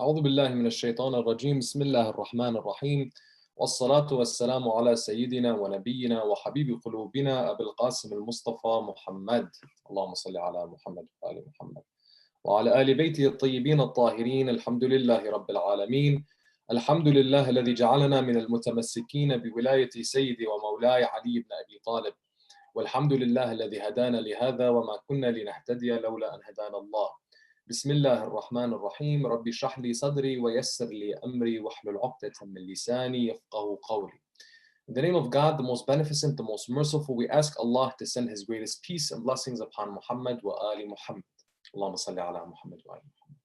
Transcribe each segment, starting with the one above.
أعوذ بالله من الشيطان الرجيم بسم الله الرحمن الرحيم والصلاة والسلام على سيدنا ونبينا وحبيب قلوبنا أبي القاسم المصطفى محمد اللهم صل على محمد وآل محمد وعلى آل بيته الطيبين الطاهرين الحمد لله رب العالمين الحمد لله الذي جعلنا من المتمسكين بولاية سيدي ومولاي علي بن أبي طالب والحمد لله الذي هدانا لهذا وما كنا لنهتدي لولا أن هدانا الله بسم الله الرحمن الرحيم ربي اشرح لي صدري ويسر لي أمري واحلل عقدة من لساني يفقهوا قولي. In the name of God, the most beneficent, the most merciful, we ask Allah to send His greatest peace and blessings upon Muhammad wa ali Muhammad. Allahumma salli ala Muhammad wa ali Muhammad.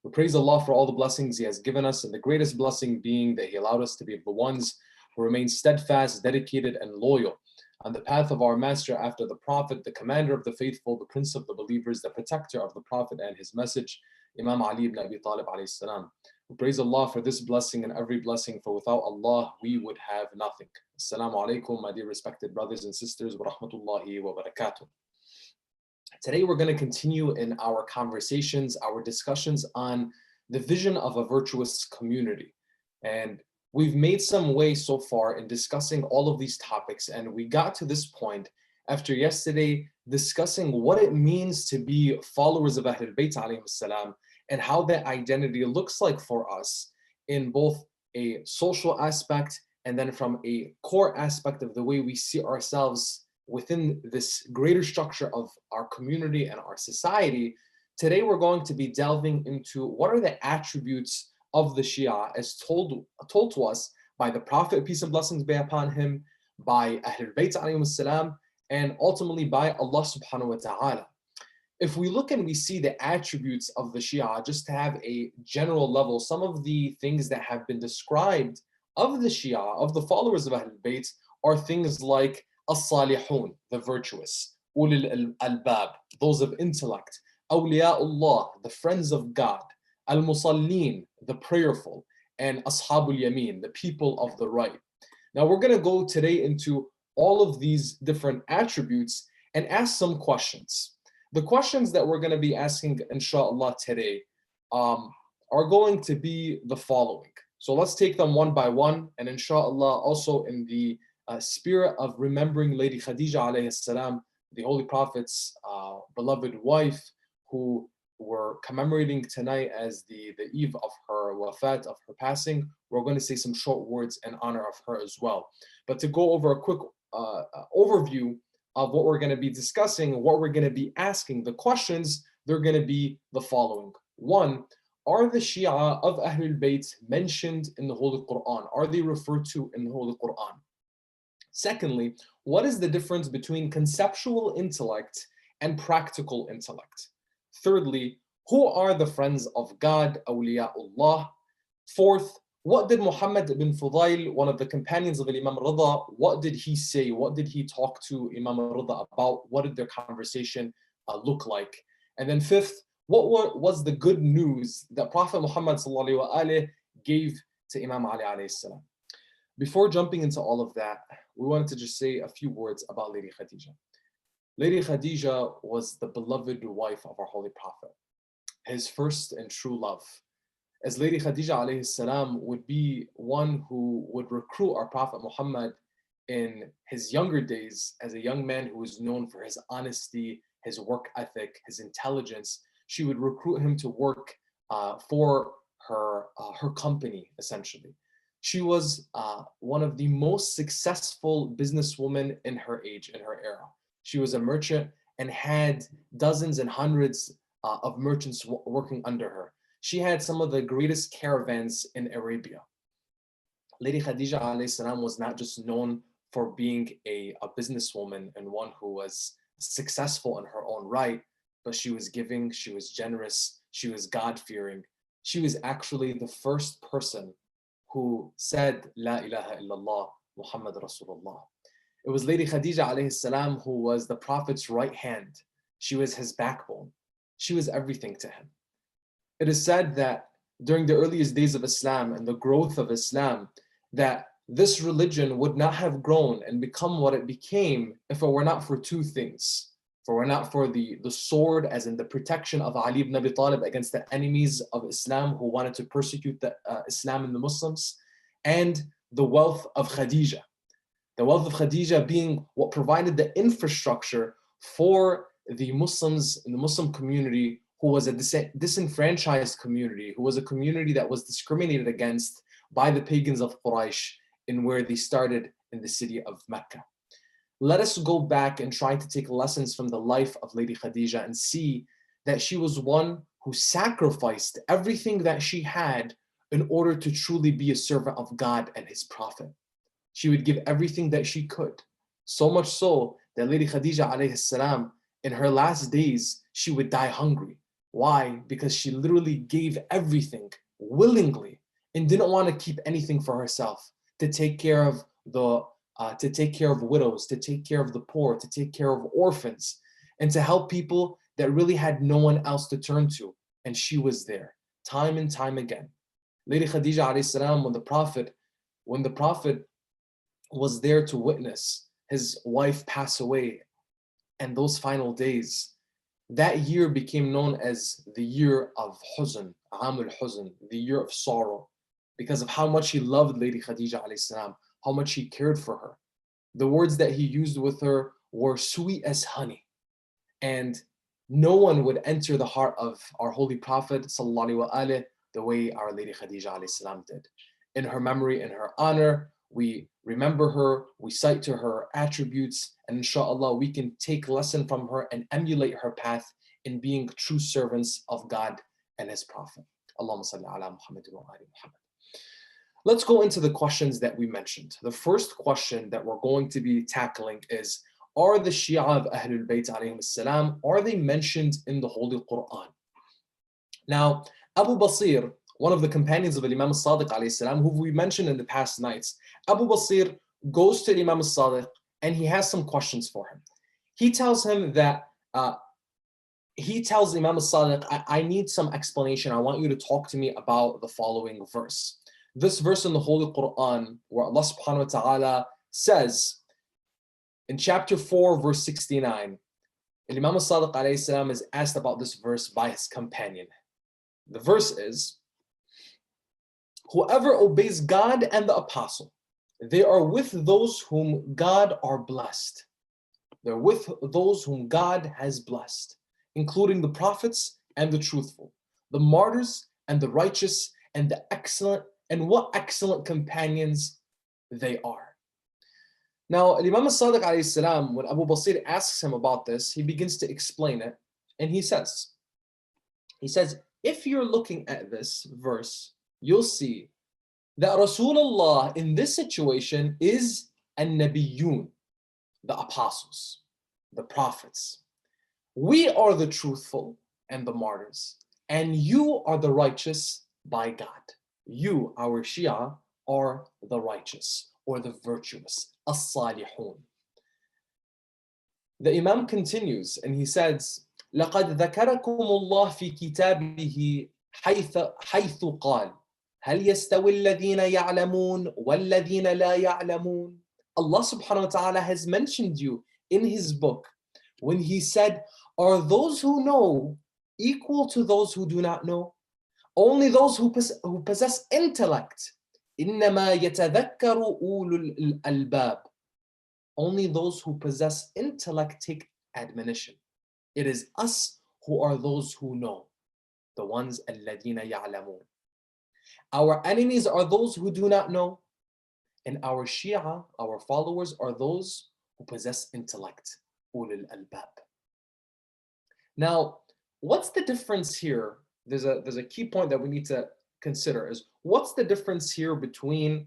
We praise Allah for all the blessings He has given us, and the greatest blessing being that He allowed us to be of the ones who remain steadfast, dedicated, and loyal on the path of our master after the Prophet, the commander of the faithful, the prince of the believers, the protector of the Prophet and his message, Imam Ali ibn Abi Talib alayhi salam. We praise Allah for this blessing and every blessing, for without Allah we would have nothing. Assalamu alaikum, my dear respected brothers and sisters, wa rahmatullahi wa barakatuh. Today we're going to continue in our conversations, our discussions on the vision of a virtuous community. And we've made some way so far in discussing all of these topics, and we got to this point after yesterday discussing what it means to be followers of Ahlul Bayt alayhim salam and how that identity looks like for us in both a social aspect and then from a core aspect of the way we see ourselves within this greater structure of our community and our society. Today we're going to be delving into what are the attributes of the Shia as told to us by the Prophet, peace and blessings be upon him, by Ahlul Bayt alayhim salam, and ultimately by Allah subhanahu wa ta'ala. If we look and we see the attributes of the Shia, just to have a general level, some of the things that have been described of the Shia, of the followers of Ahlul Bayt, are things like as-salihun, the virtuous, ulil albab, those of intellect, awliyaullah, the friends of God, al-musallin, the prayerful, and ashabul yamin, the people of the right. Now we're going to go today into all of these different attributes and ask some questions. The questions that we're going to be asking inshallah today are going to be the following. So let's take them one by one, and inshallah also in the spirit of remembering Lady Khadija alayhi salam, the Holy Prophet's beloved wife, who we're commemorating tonight as the eve of her wafat, of her passing. We're going to say some short words in honor of her as well. But to go over a quick overview of what we're going to be discussing, what we're going to be asking, the questions, they're going to be the following. One, are the Shia of Ahlul Bayt mentioned in the Holy Quran? Are they referred to in the Holy Quran? Secondly, what is the difference between conceptual intellect and practical intellect? Thirdly, who are the friends of God, awliyaullah? Fourth, what did Muhammad ibn Fudail, one of the companions of Imam Rida, what did he say? What did he talk to Imam Rida about? What did their conversation look like? And then fifth, what was the good news that Prophet Muhammad sallallahu alaihi gave to Imam Ali alayhi salam? Before jumping into all of that, we wanted to just say a few words about Lady Khadija. Lady Khadija was the beloved wife of our Holy Prophet, his first and true love. As Lady Khadija alayhi salam would be one who would recruit our Prophet Muhammad in his younger days as a young man who was known for his honesty, his work ethic, his intelligence. She would recruit him to work for her company, essentially. She was one of the most successful businesswomen in her age, in her era. She was a merchant and had dozens and hundreds of merchants working under her. She had some of the greatest caravans in Arabia. Lady Khadija alayhi salam was not just known for being a businesswoman and one who was successful in her own right, but she was giving, she was generous, she was God-fearing. She was actually the first person who said, La ilaha illallah, Muhammad Rasulullah. It was Lady Khadija alayhi salam who was the Prophet's right hand. She was his backbone. She was everything to him. It is said that during the earliest days of Islam and the growth of Islam, that this religion would not have grown and become what it became if it were not for two things. were not for the sword, as in the protection of Ali ibn Abi Talib against the enemies of Islam who wanted to persecute the Islam and the Muslims, and the wealth of Khadija. The wealth of Khadija being what provided the infrastructure for the Muslims in the Muslim community, who was a disenfranchised community, who was a community that was discriminated against by the pagans of Quraysh in where they started in the city of Mecca. Let us go back and try to take lessons from the life of Lady Khadija and see that she was one who sacrificed everything that she had in order to truly be a servant of God and His Prophet. She would give everything that she could. So much so that Lady Khadija alayhi salam, in her last days, she would die hungry. Why? Because she literally gave everything willingly and didn't want to keep anything for herself, to take care of widows, to take care of the poor, to take care of orphans, and to help people that really had no one else to turn to. And she was there time and time again. Lady Khadija alayhi salam, when the Prophet was there to witness his wife pass away, and those final days, that year became known as the year of Huzn, Amul Huzn, the year of sorrow, because of how much he loved Lady Khadija alayhi salam, how much he cared for her. The words that he used with her were sweet as honey. And no one would enter the heart of our Holy Prophet sallallahu alaihi wasallam the way our Lady Khadija alayhi salam did. In her memory, in her honor, we remember her, we cite to her attributes, and inshallah we can take lesson from her and emulate her path in being true servants of God and His Prophet. Allahumma salli ala Muhammad wa ali Muhammad. Let's go into the questions that we mentioned. The first question that we're going to be tackling is, are the Shia of Ahlul Bayt alayhim salam, are they mentioned in the Holy Quran? Now, Abu Basir, one of the companions of Imam Sadiq alayhi salam, who we mentioned in the past nights, Abu Basir goes to Imam Sadiq and he has some questions for him. He tells him that, he tells Imam Sadiq, I need some explanation. I want you to talk to me about the following verse. This verse in the Holy Quran, where Allah subhanahu wa ta'ala says, in chapter 4, verse 69, Imam Sadiq alayhi salam is asked about this verse by his companion. The verse is, whoever obeys God and the Apostle, they are with those whom God are blessed. They're with those whom God has blessed, including the prophets and the truthful, the martyrs and the righteous and the excellent, and what excellent companions they are. Now, Imam Sadiq alayhi salam, when Abu Basir asks him about this, he begins to explain it, and he says, if you're looking at this verse, you'll see that Rasulullah in this situation is an-Nabiyyun, the apostles, the prophets. We are the truthful and the martyrs, and you are the righteous by God. You, our Shia, are the righteous or the virtuous, as-salihun. The Imam continues and he says, لَقَدْ ذَكَرَكُمُ اللَّهُ فِي كِتَابِهِ حيث قال هل يستوي الذين يعلمون والذين لا يعلمون. Allah subhanahu wa ta'ala has mentioned you in His book when He said, are those who know equal to those who do not know? Only those who possess intellect. إنما يتذكر أولو الألباب. Only those who possess intellect take admonition. It is us who are those who know, the ones الذين يعلمون. Our enemies are those who do not know, and our Shia, our followers, are those who possess intellect, ulul albab. Now, what's the difference here? There's a key point that we need to consider is, what's the difference here between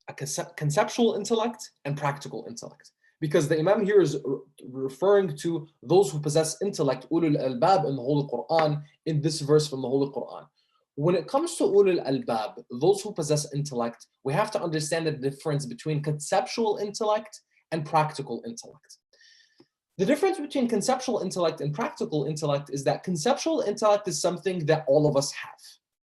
a conceptual intellect and practical intellect? Because the Imam here is referring to those who possess intellect, ulul albab, in the Holy Quran, in this verse from the Holy Quran. When it comes to ulul albab, those who possess intellect, we have to understand the difference between conceptual intellect and practical intellect. The difference between conceptual intellect and practical intellect is that conceptual intellect is something that all of us have.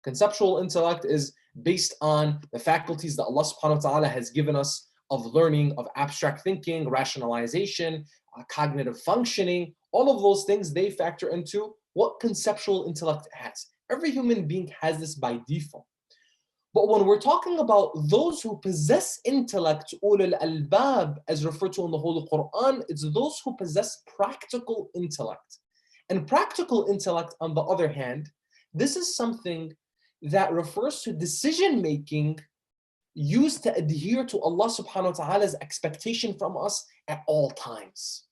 Conceptual intellect is based on the faculties that Allah subhanahu wa ta'ala has given us of learning, of abstract thinking, rationalization, cognitive functioning, all of those things, they factor into what conceptual intellect has. Every human being has this by default. But when we're talking about those who possess intellect, ulul albab, as referred to in the Holy Quran, it's those who possess practical intellect. And practical intellect, on the other hand, this is something that refers to decision making used to adhere to Allah subhanahu wa ta'ala's expectation from us at all times.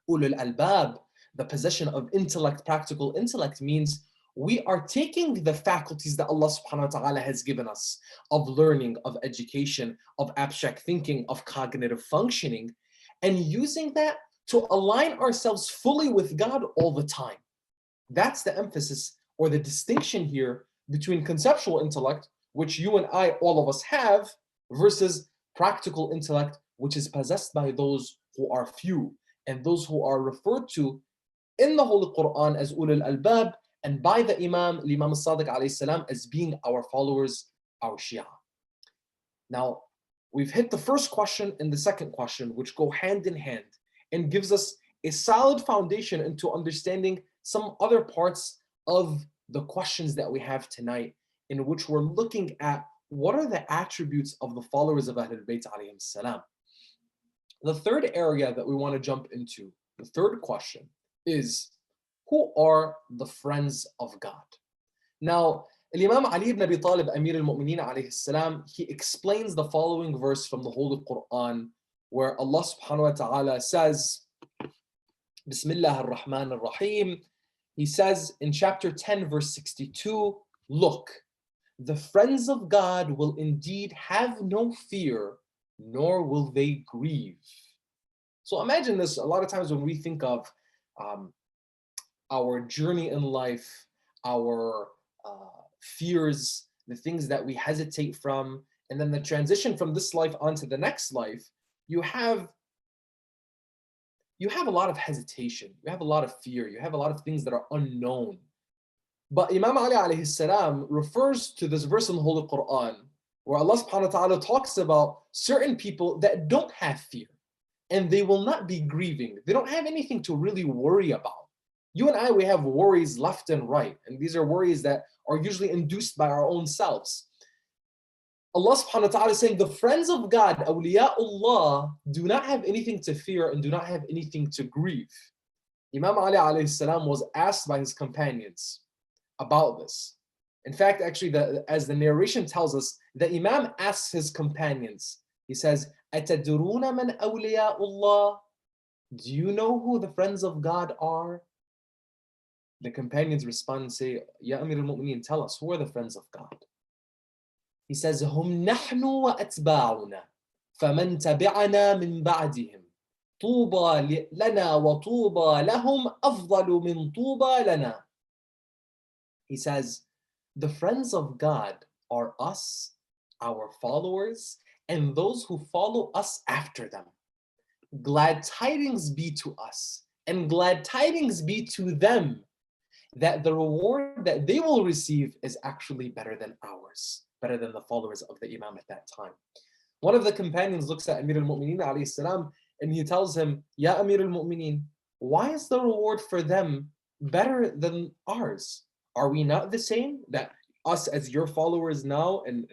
Ulul albab, the possession of intellect, practical intellect, means we are taking the faculties that Allah subhanahu wa ta'ala has given us of learning, of education, of abstract thinking, of cognitive functioning, and using that to align ourselves fully with God all the time. That's the emphasis or the distinction here between conceptual intellect, which you and I, all of us have, versus practical intellect, which is possessed by those who are few and those who are referred to in the Holy Quran as ulul albab, and by the Imam al-Sadiq alayhi salam as being our followers, our Shia. Now, we've hit the first question and the second question, which go hand in hand and gives us a solid foundation into understanding some other parts of the questions that we have tonight, in which we're looking at what are the attributes of the followers of Ahlul Bayt alayhim salam. The third area that we want to jump into, the third question, is who are the friends of God? Now, Imam Ali ibn Abi Talib, Amir al-Mu'mineen alayhi salam, he explains the following verse from the Holy Quran, where Allah subhanahu wa ta'ala says, Bismillah ar-Rahman ar-Rahim, he says in chapter 10, verse 62, look, the friends of God will indeed have no fear, nor will they grieve. So imagine this, a lot of times when we think of our journey in life, our fears, the things that we hesitate from, and then the transition from this life onto the next life, you have a lot of hesitation, you have a lot of fear, you have a lot of things that are unknown. But Imam Ali alayhi salam refers to this verse in the Holy Quran where Allah subhanahu wa ta'ala talks about certain people that don't have fear and they will not be grieving. They don't have anything to really worry about. You and I, we have worries left and right, and these are worries that are usually induced by our own selves. Allah subhanahu wa ta'ala is saying the friends of God, awliyaullah, do not have anything to fear and do not have anything to grieve. Imam Ali alayhi salam was asked by his companions about this. In fact, actually, as the narration tells us, the Imam asks his companions, he says, أَتَدْرُونَ مَنْ أَوْلِيَاءُ اللَّهِ? Do you know who the friends of God are? The companions respond and say, Ya Amir al-Mu'mineen, tell us, who are the friends of God? He says, هُمْ نَحْنُ وَأَتْبَاعُنَا فَمَنْ تَبِعَنَا مِنْ بَعْدِهِمْ طُوبَى لَنَا وَطُوبَى لَهُمْ أَفْضَلُ مِنْ طُوبَى لَنَا. He says, the friends of God are us, our followers, and those who follow us after them. Glad tidings be to us, and glad tidings be to them, that the reward that they will receive is actually better than ours, better than the followers of the Imam at that time. One of the companions looks at Amir al-Mu'mineen alayhi salam, and he tells him, Ya Amir al-Mu'mineen, why is the reward for them better than ours? Are we not the same? That us as your followers now and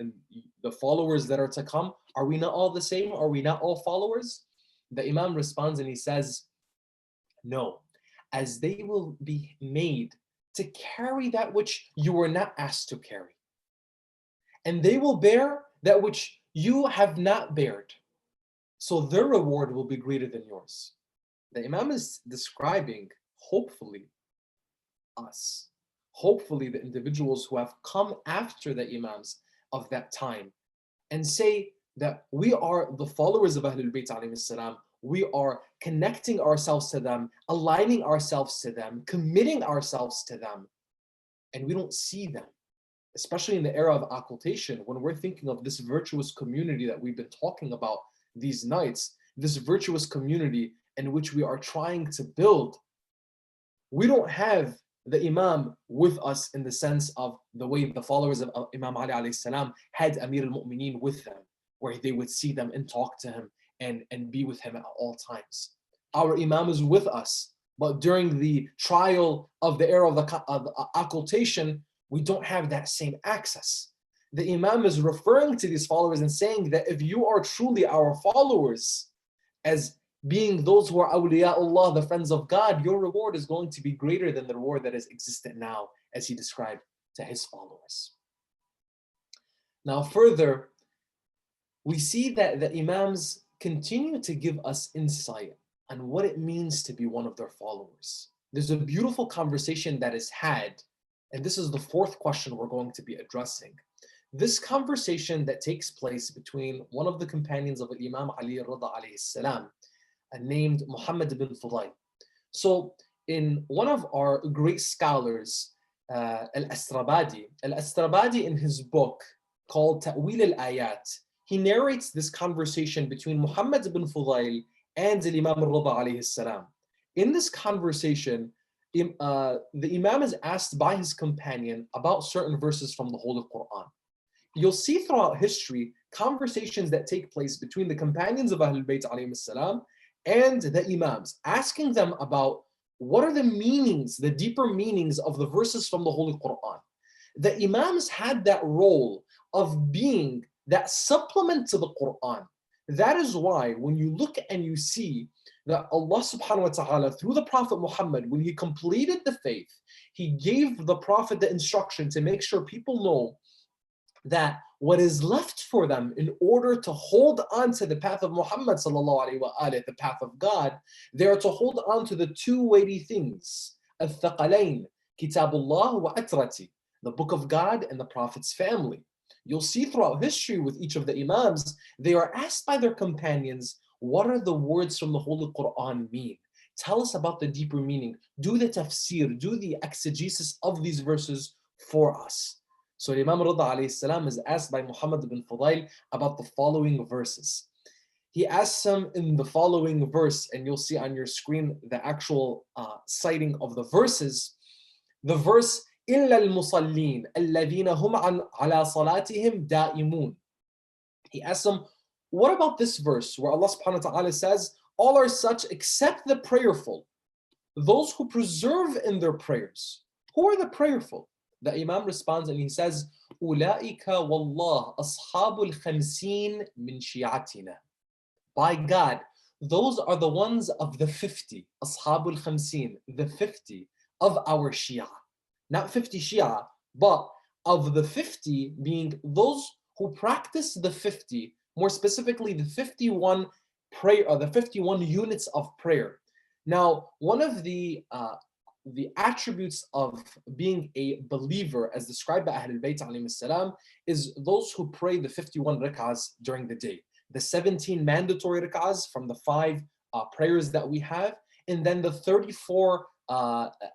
the followers that are to come, are we not all the same? Are we not all followers? The Imam responds and he says, no, as they will be made to carry that which you were not asked to carry. And they will bear that which you have not bared. So their reward will be greater than yours. The Imam is describing, hopefully, us. Hopefully the individuals who have come after the Imams of that time and say that we are the followers of Ahlul Bayt alayhi salam. We are connecting ourselves to them, aligning ourselves to them, committing ourselves to them, and we don't see them, especially in the era of occultation, when we're thinking of this virtuous community that we've been talking about these nights, this virtuous community in which we are trying to build. We don't have the Imam with us in the sense of the way the followers of Imam Ali alayhi salam had Amir al-Mu'mineen with them, where they would see them and talk to him and be with him at all times. our Imam is with us, but during the trial of the era of the occultation, we don't have that same access. The Imam is referring to these followers and saying that if you are truly our followers, as being those who are awliyaullah, the friends of God, your reward is going to be greater than the reward that is existent now, as he described to his followers. Now further, we see that the Imams continue to give us insight on what it means to be one of their followers. There's a beautiful conversation that is had, and this is the fourth question we're going to be addressing. This conversation that takes place between one of the companions of Imam Ali alayhi salam, named Muhammad ibn Fudayl. So in one of our great scholars, Al-Astrabadi in his book called Ta'wil al-Ayat, he narrates this conversation between Muhammad ibn Fudayl and Imam al-Rida alayhi salam. In this conversation, the Imam is asked by his companion about certain verses from the Holy Quran. You'll see throughout history conversations that take place between the companions of Ahlul Bayt alayhim salam and the Imams, asking them about what are the meanings, the deeper meanings of the verses from the Holy Quran. The Imams had that role of being that supplement to the Quran. That is why when you look and you see that Allah subhanahu wa ta'ala, through the Prophet Muhammad, when he completed the faith, he gave the Prophet the instruction to make sure people know that what is left for them in order to hold on to the path of Muhammad sallallahu alaihi wasallam, the path of God, they are to hold on to the two weighty things, al-thaqalain, kitabullah wa atrati, the book of God and the Prophet's family. You'll see throughout history with each of the Imams, they are asked by their companions, what are the words from the Holy Quran mean? Tell us about the deeper meaning. Do the tafsir, do the exegesis of these verses for us. So Imam Rida alayhi salam is asked by Muhammad ibn Fudayl about the following verses. He asks him in the following verse, and you'll see on your screen the actual citing of the verses. The verse, إِلَّا الْمُصَلِّينَ الَّذِينَ هُمْ عَلَى صَلَاتِهِمْ دَائِمُونَ. He asks him, what about this verse where Allah subhanahu wa ta'ala says, all are such except the prayerful, those who preserve in their prayers. Who are the prayerful? The Imam responds and he says, أُولَٰئِكَ وَاللَّهِ أَصْحَابُ الْخَمْسِينَ مِنْ شِيعَتِنَا. By God, those are the ones of the 50, أصحاب الخمسين, the 50 of our Shia. Not 50 Shia, but of the 50 being those who practice the 50, more specifically the 51 prayer, or the 51 units of prayer. Now, one of the attributes of being a believer, as described by Ahlul Bayt alayhim salam, is those who pray the 51 rak'ahs during the day. The 17 mandatory rak'ahs from the 5 prayers that we have, and then the 34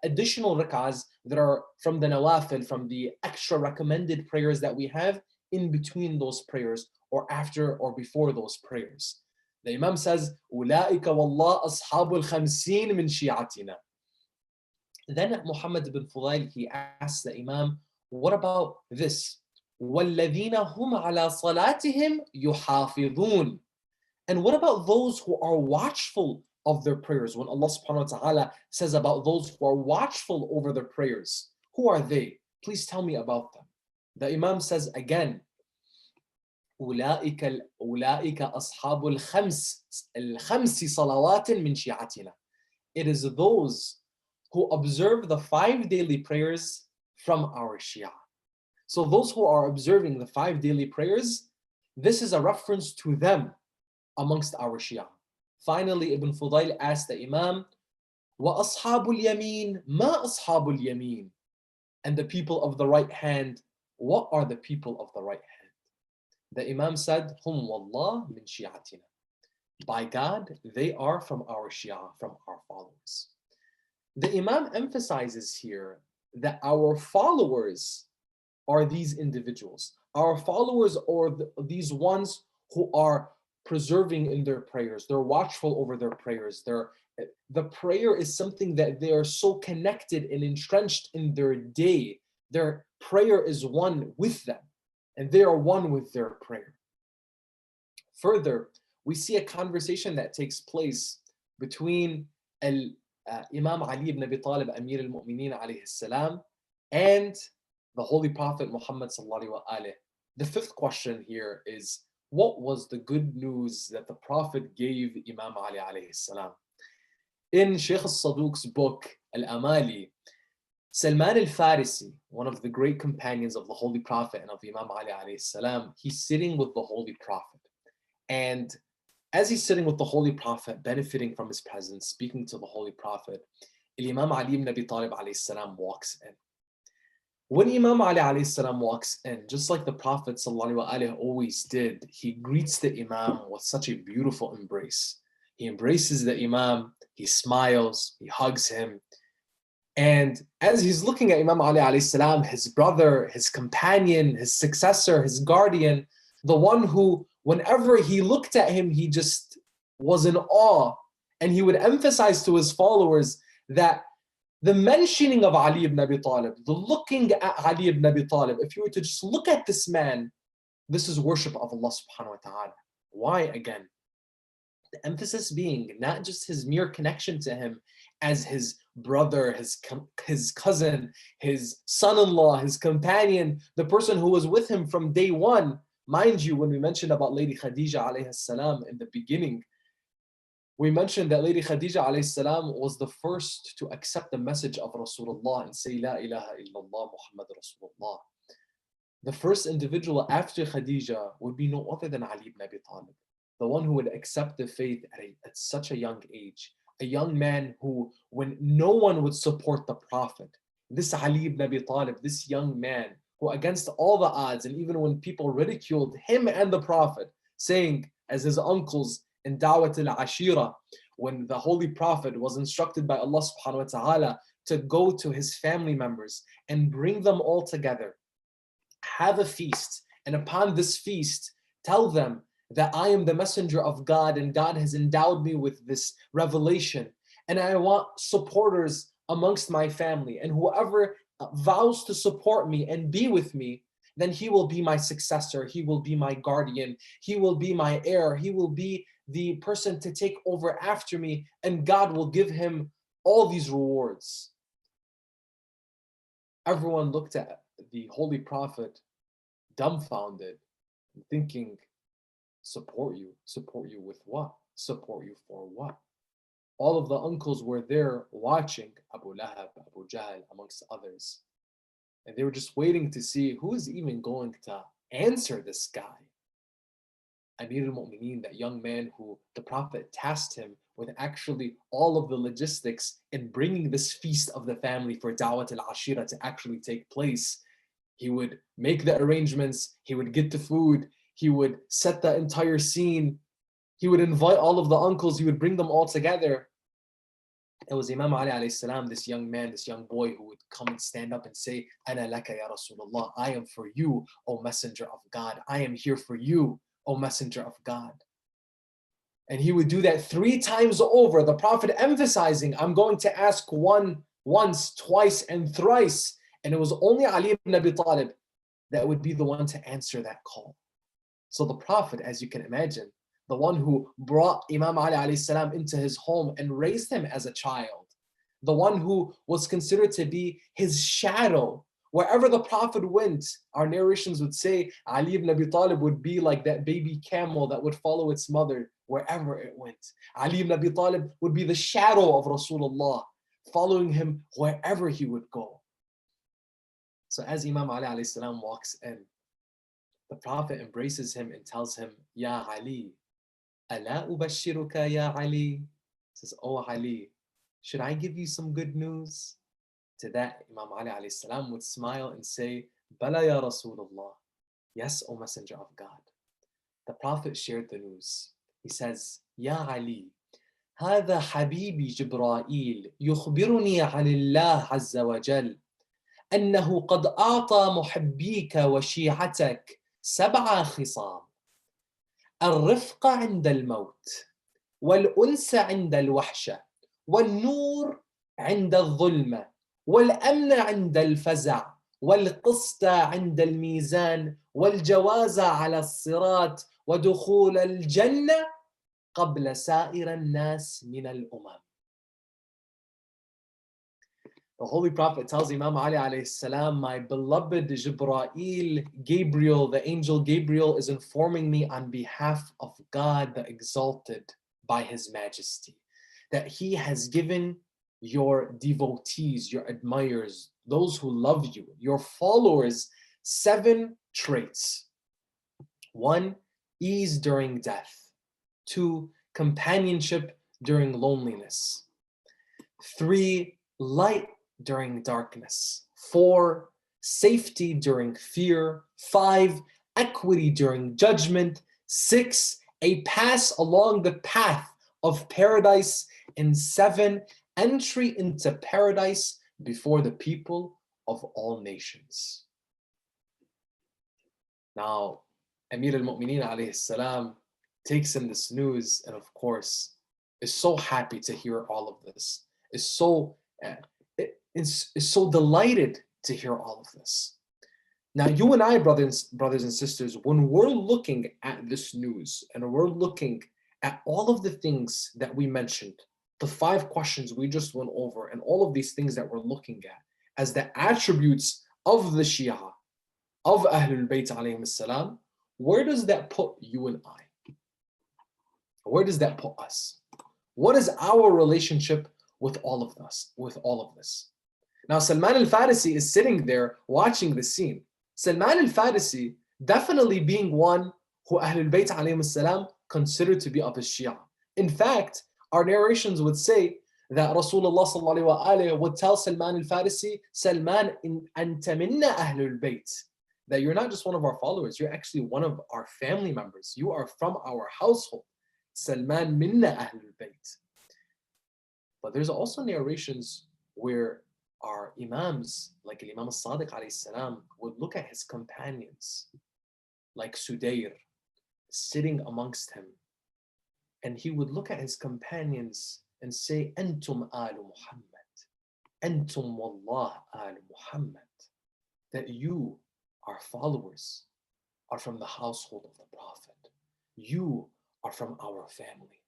additional rak'ahs that are from the nawafil, from the extra recommended prayers that we have in between those prayers, or after or before those prayers. The Imam says, أُولَٰئِكَ وَاللَّهِ أَصْحَابُ الْخَمْسِينَ مِنْ شِيعَتِنَا. Then Muhammad ibn Fudayl, he asks the Imam, what about this? وَالَّذِينَ هُمْ عَلَى صَلَاتِهِمْ يُحَافِظُونَ. And what about those who are watchful of their prayers? When Allah subhanahu wa ta'ala says about those who are watchful over their prayers, who are they? Please tell me about them. The Imam says again, أُولَٰئِكَ أَصْحَابُ الْخَمْسِ صَلَوَاتٍ مِنْ شِيعَتِنَا. It is those who observe the 5 daily prayers from our Shia. So those who are observing the 5 daily prayers, this is a reference to them amongst our Shia. Finally, Ibn Fudayl asked the Imam, وَأَصْحَابُ الْيَمِينَ مَا أَصْحَابُ الْيَمِينَ. And the people of the right hand, what are the people of the right hand? The Imam said, هُمْ وَاللَّهِ مِنْ شِيعَتِنَا. By God, they are from our Shia, from our followers. The Imam emphasizes here that our followers are these individuals. Our followers are these ones who are preserving in their prayers. They're watchful over their prayers. The prayer is something that they are so connected and entrenched in their day. Their prayer is one with them, and they are one with their prayer. Further, we see a conversation that takes place between Imam Ali ibn Abi Talib, Amir al-Mu'mineen alayhi salam, and the Holy Prophet Muhammad sallallahu alaihi. The fifth question here is, what was the good news that the Prophet gave Imam Ali alayhi salam? In Shaykh al-Saduq's book, Al-Amali, Salman al-Farisi, one of the great companions of the Holy Prophet and of Imam Ali alayhi salam, he's sitting with the Holy Prophet. And as he's sitting with the Holy Prophet, benefiting from his presence, speaking to the Holy Prophet, Imam Ali ibn Abi Talib alayhi salam walks in. When Imam Ali alayhi salam walks in, just like the Prophet sallallahu alaihi always did, he greets the Imam with such a beautiful embrace. He embraces the Imam, he smiles, he hugs him. And as he's looking at Imam Ali alayhi salam, his brother, his companion, his successor, his guardian, the one who, whenever he looked at him, he just was in awe. And he would emphasize to his followers that the mentioning of Ali ibn Abi Talib, the looking at Ali ibn Abi Talib, if you were to just look at this man, this is worship of Allah subhanahu wa ta'ala. Why again? The emphasis being not just his mere connection to him as his brother, his cousin, his son-in-law, his companion, the person who was with him from day one. Mind you, when we mentioned about Lady Khadija alayhi salam in the beginning, we mentioned that Lady Khadija alayhi salam was the first to accept the message of Rasulullah and say, La ilaha illallah Muhammad Rasulullah. The first individual after Khadija would be no other than Ali ibn Abi Talib, the one who would accept the faith at such a young age, a young man who, when no one would support the Prophet, this Ali ibn Abi Talib, this young man, who against all the odds, and even when people ridiculed him and the Prophet, saying as his uncles in Dawat al-Ashira, when the Holy Prophet was instructed by Allah subhanahu wa ta'ala to go to his family members and bring them all together, have a feast, and upon this feast, tell them that I am the messenger of God and God has endowed me with this revelation, and I want supporters amongst my family, and whoever vows to support me and be with me, then he will be my successor, he will be my guardian, he will be my heir, he will be the person to take over after me, and God will give him all these rewards. Everyone looked at the Holy Prophet dumbfounded, thinking, support you with what? Support you for what? All of the uncles were there watching, Abu Lahab, Abu Jahl, amongst others. And they were just waiting to see who is even going to answer this guy. Amir al-Mu'mineen, that young man who the Prophet tasked him with actually all of the logistics in bringing this feast of the family for Dawat al-Ashira to actually take place. He would make the arrangements, he would get the food, he would set the entire scene, he would invite all of the uncles, he would bring them all together. It was Imam Ali alayhi salam, this young man, this young boy, who would come and stand up and say, Ana laka ya Rasulullah, I am for you, O Messenger of God. I am here for you, O Messenger of God. And he would do that 3 times over, the Prophet emphasizing, I'm going to ask once, twice, and thrice. And it was only Ali ibn Abi Talib that would be the one to answer that call. So the Prophet, as you can imagine, the one who brought Imam Ali alayhi salam into his home and raised him as a child, the one who was considered to be his shadow. Wherever the Prophet went, our narrations would say Ali ibn Abi Talib would be like that baby camel that would follow its mother wherever it went. Ali ibn Abi Talib would be the shadow of Rasulullah, following him wherever he would go. So as Imam Ali alayhi salam walks in, the Prophet embraces him and tells him, Ya Ali, Ala ubashiruka ya Ali? Says, Oh Ali, should I give you some good news? To that, Imam Ali alayhi salam would smile and say, Bala ya Rasulullah. Yes, O Messenger of God. The Prophet shared the news. He says, Ya Ali, هذا حبيبي جبرائيل يخبرني عن الله عز وجل أنه قد أعطى محبيك وشيعتك 7 خصال: الرفق عند الموت، والأنس عند الوحشة، والنور عند الظلمة، والأمن عند الفزع، والقسط عند الميزان، والجواز على الصراط، ودخول الجنة قبل سائر الناس من الأمم. The Holy Prophet tells Imam Ali alayhi salam, my beloved Jibreel, Gabriel, the angel Gabriel is informing me on behalf of God the Exalted by His Majesty, that He has given your devotees, your admirers, those who love you, your followers, 7 traits. 1, ease during death. 2, companionship during loneliness. 3, light during darkness. 4, safety during fear. 5, equity during judgment. 6, a pass along the path of paradise. And 7, entry into paradise before the people of all nations. Now, Amir al-Mu'mineen alayhi salam takes in this news and of course is so happy to hear all of this, is so delighted to hear all of this. Now, you and I, brothers and sisters, when we're looking at this news and we're looking at all of the things that we mentioned, the 5 questions we just went over, and all of these things that we're looking at as the attributes of the Shia, of Ahlul Bayt alayhim salam, where does that put you and I? Where does that put us? What is our relationship with all of this? Now, Salman al-Farisi is sitting there watching the scene. Salman al-Farisi definitely being one who Ahlul Bayt alayhim salam considered to be of his Shia. In fact, our narrations would say that Rasulullah sallallahu alaihi wasallam would tell Salman al-Farisi, Salman, anta minna Ahlul Bayt, that you're not just one of our followers, you're actually one of our family members. You are from our household. Salman minna Ahlul Bayt. But there's also narrations where our imams, like Imam al-Sadiq alayhi salam, would look at his companions, like Sudayr, sitting amongst him. And he would look at his companions and say, Antum alu Muhammad. Antum wallah alu Muhammad. That you, our followers, are from the household of the Prophet. You are from our family.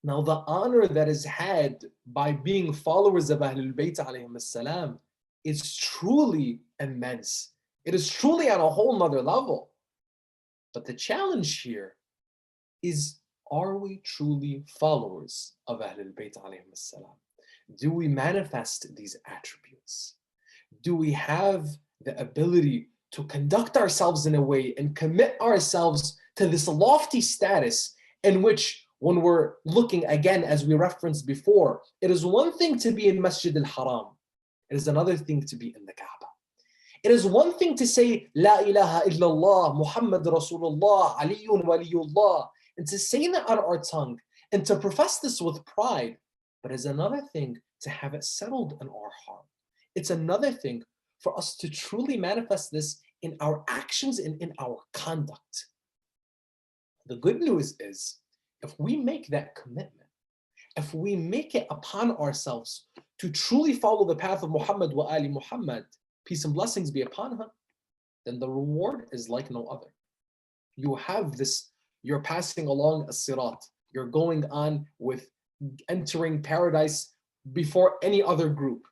Now, the honor that is had by being followers of Ahlul Bayt alayhim salam is truly immense. It is truly on a whole nother level. But the challenge here is, are we truly followers of Ahlul Bayt alayhim salam? Do we manifest these attributes? Do we have the ability to conduct ourselves in a way and commit ourselves to this lofty status in which, when we're looking again, as we referenced before, it is one thing to be in Masjid al-Haram. It is another thing to be in the Kaaba. It is one thing to say, La ilaha illallah, Muhammad Rasulullah, Aliyun Waliyullah, and to say that on our tongue and to profess this with pride. But it's another thing to have it settled in our heart. It's another thing for us to truly manifest this in our actions and in our conduct. The good news is, if we make that commitment, if we make it upon ourselves to truly follow the path of Muhammad wa Ali Muhammad, peace and blessings be upon him, then the reward is like no other. You have this, you're passing along a sirat, you're going on with entering paradise before any other group.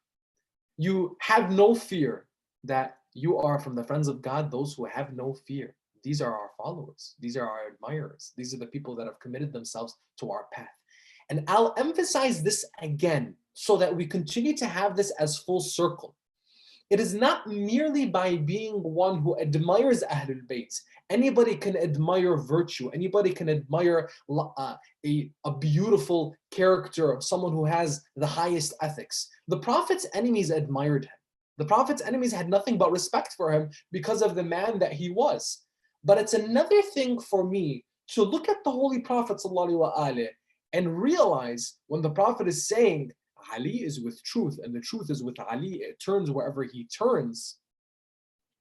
You have no fear that you are from the friends of God, those who have no fear. These are our followers. These are our admirers. These are the people that have committed themselves to our path. And I'll emphasize this again so that we continue to have this as full circle. It is not merely by being one who admires Ahlul Bayt. Anybody can admire virtue. Anybody can admire a beautiful character of someone who has the highest ethics. The Prophet's enemies admired him. The Prophet's enemies had nothing but respect for him because of the man that he was. But it's another thing for me to look at the Holy Prophet ﷺ and realize when the Prophet is saying Ali is with truth and the truth is with Ali, it turns wherever he turns,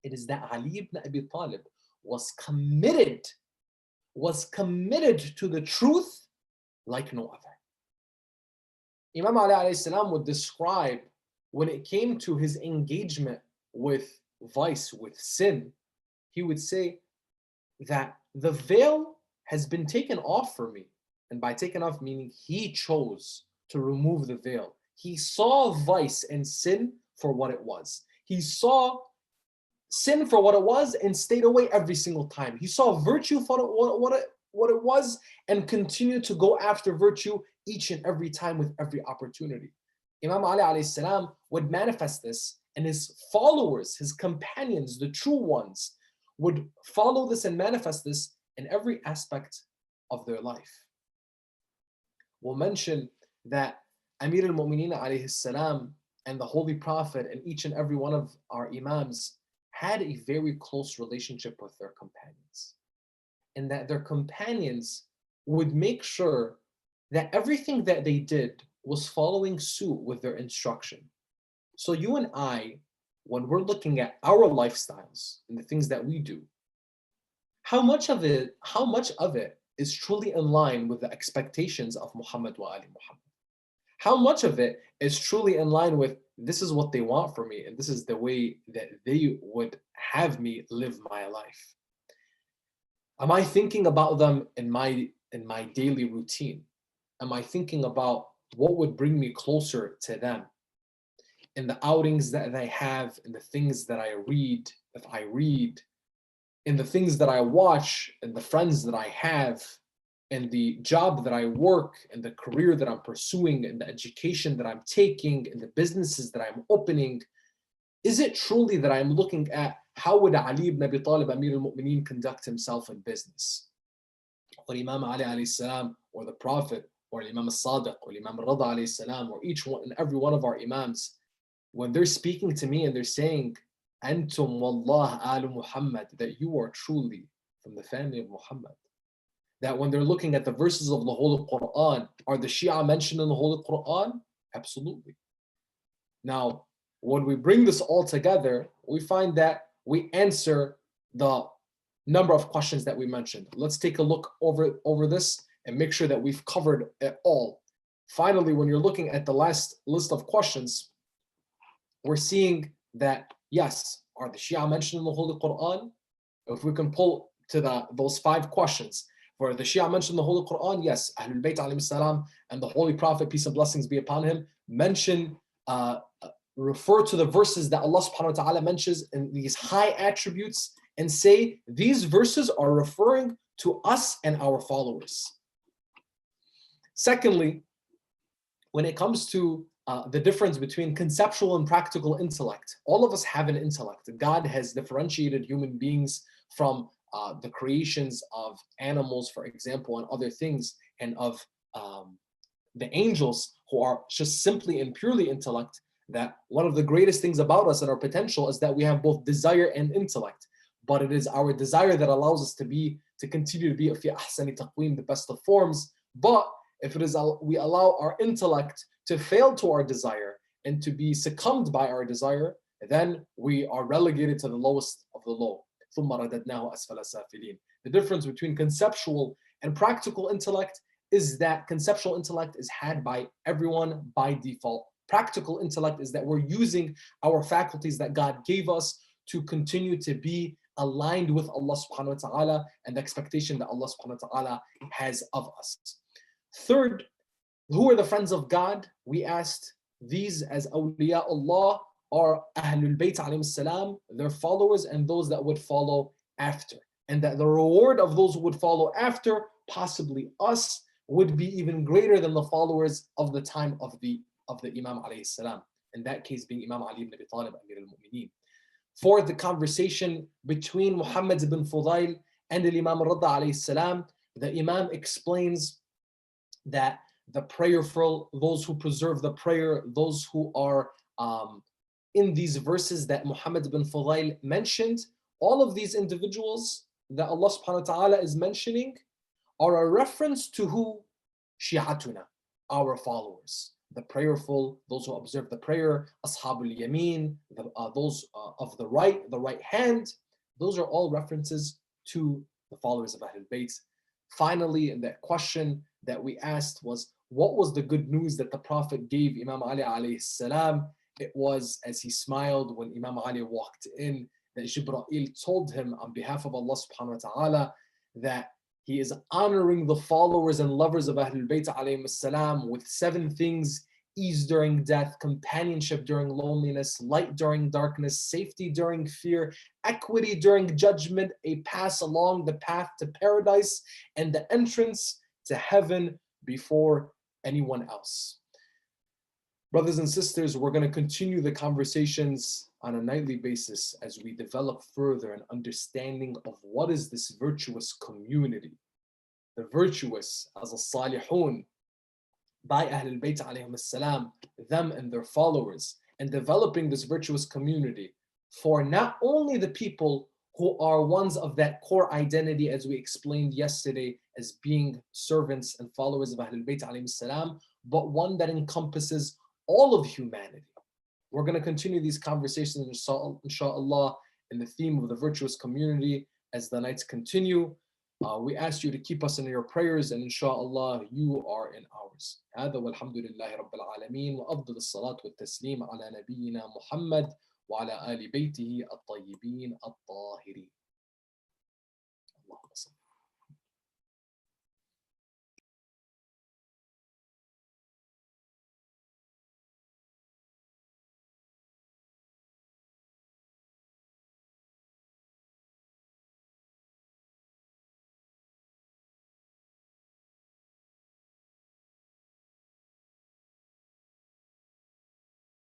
it is that Ali ibn Abi Talib was committed to the truth like no other. Imam Ali alayhi salam would describe when it came to his engagement with vice, with sin, he would say that the veil has been taken off for me. And by taken off, meaning he chose to remove the veil. He saw vice and sin for what it was. He saw sin for what it was and stayed away every single time. He saw virtue for what it was and continued to go after virtue each and every time with every opportunity. Imam Ali alayhi salam would manifest this, and his followers, his companions, the true ones, would follow this and manifest this in every aspect of their life. We'll mention that Amir al-Mu'mineen alayhi salam and the Holy Prophet and each and every one of our Imams had a very close relationship with their companions. And that their companions would make sure that everything that they did was following suit with their instruction. So you and I, when we're looking at our lifestyles and the things that we do, how much of it is truly in line with the expectations of Muhammad wa Ali Muhammad? How much of it is truly in line with this is what they want from me and this is the way that they would have me live my life? Am I thinking about them in my daily routine? Am I thinking about what would bring me closer to them? In the outings that I have, in the things that I read, if I read, in the things that I watch, and the friends that I have, and the job that I work, and the career that I'm pursuing, and the education that I'm taking, and the businesses that I'm opening, is it truly that I'm looking at how would Ali ibn Abi Talib, Amir al-Mu'mineen, conduct himself in business? Or Imam Ali alayhi salam, or the Prophet, or Imam al-Sadiq, or Imam al-Rada alayhi salam, or each one and every one of our Imams, when they're speaking to me and they're saying, Antum wallah alu Muhammad, that you are truly from the family of Muhammad. That when they're looking at the verses of the Holy Quran, are the Shia mentioned in the Holy Quran? Absolutely. Now, when we bring this all together, we find that we answer the number of questions that we mentioned. Let's take a look over this and make sure that we've covered it all. Finally, when you're looking at the last list of questions, we're seeing that, yes, are the Shia mentioned in the Holy Quran? If we can pull to those 5 questions. For the Shia mentioned in the Holy Quran, yes, Ahlul Bayt alayhi salam and the Holy Prophet, peace and blessings be upon him, refer to the verses that Allah subhanahu wa ta'ala mentions in these high attributes and say these verses are referring to us and our followers. Secondly, when it comes to the difference between conceptual and practical intellect, all of us have an intellect. God has differentiated human beings from the creations of animals, for example, and other things, and of the angels who are just simply and purely intellect. That one of the greatest things about us and our potential is that we have both desire and intellect. But it is our desire that allows us to continue to be fi ahsani taqweem, the best of forms. But if it is we allow our intellect to fail to our desire and to be succumbed by our desire, then we are relegated to the lowest of the low. The difference between conceptual and practical intellect is that conceptual intellect is had by everyone by default. Practical intellect is that we're using our faculties that God gave us to continue to be aligned with Allah subhanahu wa ta'ala and the expectation that Allah subhanahu wa ta'ala has of us. Third, who are the friends of God? We asked these as awliya Allah are Ahlul Bayt alayhim salam, their followers and those that would follow after. And that the reward of those who would follow after, possibly us, would be even greater than the followers of the time of the Imam alayhi salam. In that case being Imam Ali ibn Abi Talib, Amir al-Mu'mineen. For the conversation between Muhammad ibn Fudail and Imam al-Rada alayhi salam, the Imam explains that the prayerful, those who preserve the prayer, those who are in these verses that Muhammad ibn Fudail mentioned, all of these individuals that Allah subhanahu wa ta'ala is mentioning are a reference to who? Shi'atuna, our followers. The prayerful, those who observe the prayer, Ashabul Yameen, those of the right hand, those are all references to the followers of Ahlul Bayt. Finally, in that question that we asked was, what was the good news that the Prophet gave Imam Ali alayhi salam? It was as he smiled when Imam Ali walked in, that Jibreel told him on behalf of Allah subhanahu wa ta'ala that He is honoring the followers and lovers of Ahlul Bayt alayhim salam with 7 things: ease during death, companionship during loneliness, light during darkness, safety during fear, equity during judgment, a pass along the path to paradise, and the entrance to heaven before anyone else. Brothers and sisters, we're going to continue the conversations on a nightly basis as we develop further an understanding of what is this virtuous community. The virtuous as a salihun by Ahlul Bayt alayhim salam, them and their followers, and developing this virtuous community for not only the people who are ones of that core identity, as we explained yesterday, as being servants and followers of Ahlul Bayt alayhim salam, but one that encompasses all of humanity. We're going to continue these conversations, inshallah, in the theme of the virtuous community as the nights continue. We ask you to keep us in your prayers, and inshallah, you are in ours. هذا والحمد لله رب العالمين وأفضل الصلاة والتسليم على نبينا محمد وعلى آل بيته الطيبين الطاهرين.